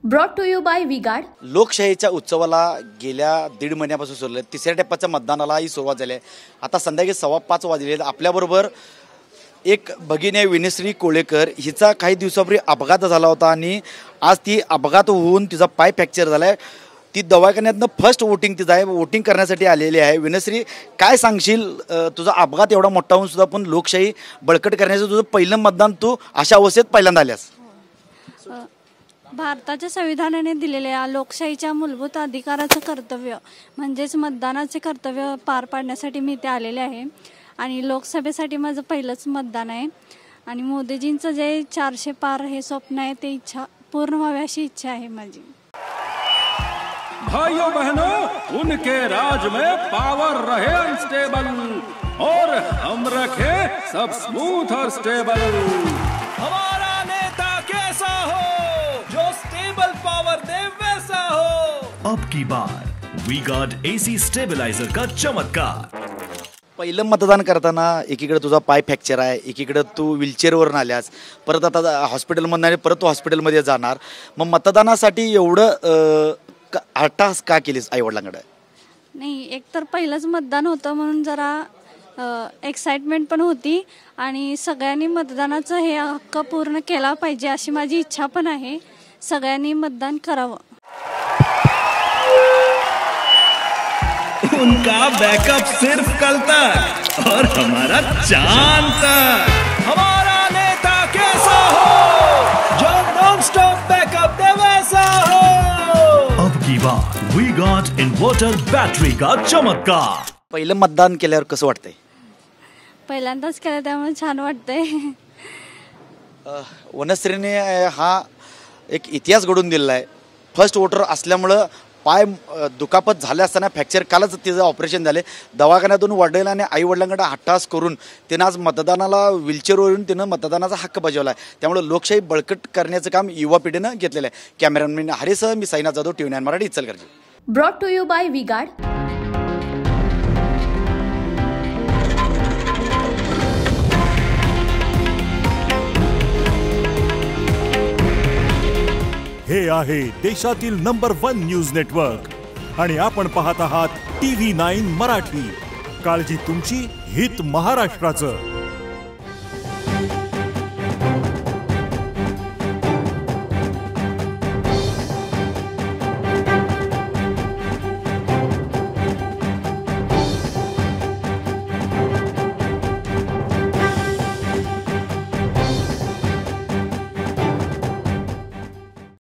Brought to you by V-Guard. लोकशाहीच्या उत्सवाला गेल्या दीड महिन्यापासून सुरू आहे। तिसऱ्या टप्प्याच्या मतदानालाही सुरुवात झाली आहे। आता संध्याकाळी 5:15 वाजले आहेत। आपल्याबरोबर एक भगिनी आहे विनश्री कोळेकर। हिचा काही दिवसापूर्वी अपघात झाला होता आणि आज ती अपघात होऊन तिचा पाय फ्रॅक्चर झाला आहे। ती दवाखान्यातनं फर्स्ट वोटिंग तिचं आहे, वोटिंग करण्यासाठी आलेली आहे। विनश्री, काय सांगशील? तुझा अपघात एवढा मोठा होऊन सुद्धा पण लोकशाही बळकट करण्याचं तुझं पहिलं मतदान तू अशा अवस्थेत पहिल्यांदा आल्यास। भारताच्या संविधानाने दिलेल्या लोकशाहीच्या मूलभूत अधिकाराचं कर्तव्य म्हणजेच मतदानाचे कर्तव्य पार पाडण्यासाठी मी इथे आलेले आहे आणि लोकसभेसाठी माझं पहिलंच मतदान आहे आणि मोदीजींचं जे 400 पार हे स्वप्न आहे ते इच्छा पूर्ण व्हावी अशी इच्छा आहे माझी। भाइयों बहनों, उनके राज में पावर रहे अनस्टेबल और हम रखे सब स्मूथ और स्टेबल। हमारा नेता कैसा हो जो स्टेबल पावर दे वैसा हो। अब की बार वी गार्ड एसी स्टेबलाइजर का चमत्कार। पहिलं मतदान करताना एकीकडे तुझा पाय फ्रॅक्चर आहे, एकीकडे तू व्हीलचेअरवरून आल्यास, परत आता हॉस्पिटलमधून परत तू हॉस्पिटलमध्ये जाणार। मग मतदानासाठी एवढं हट्टास का केलीस आईवडिलांकडे? नाही, एकतर पहिलंच मतदान होतं म्हणून जरा एक्साइटमेंट पण होती आणि सगळ्यांनी मतदानाचं हे हक्क पूर्ण केला पाहिजे अशी माझी इच्छा पण आहे। सगळ्यांनी मतदान करावं। उनका बैकअप सिर्फ कल तक और हमारा चांद तक। हमारा नेता कैसा हो जो नॉन स्टॉप बैकअप दे वैसा हो। अब की बार वी गॉट इन्वर्टर बैटरी का चमत्कार। पहिलं मतदान केल्यावर कसं वाटतंय? पहिल्यांदाच केलं त्यामुळे छान वाटतंय। वनश्रीने हा एक इतिहास घडून दिलेला आहे। फर्स्ट वोटर असल्यामुळं पाय दुखापत झाले असताना फ्रॅक्चर कालच तिचं ऑपरेशन झाले। दवाखान्यातून वडिलांनी आई वडिलांकडे हट्टास करून तिनं आज मतदानाला व्हीलचेअरवरून तिनं मतदानाचा हक्क बजावला आहे। त्यामुळे लोकशाही बळकट करण्याचं काम युवा पिढीनं घेतलेलं आहे। कॅमेरामॅन हरीसह मी Sainath Jadhav, TV9 Marathi, Ichalkaranji. Brought to you by V-Guard. हे आहे देशातील नंबर 1 न्यूज नेटवर्क आणि आपण पाहत आहात TV9 मराठी। काळजी तुमची, हित महाराष्ट्राचं।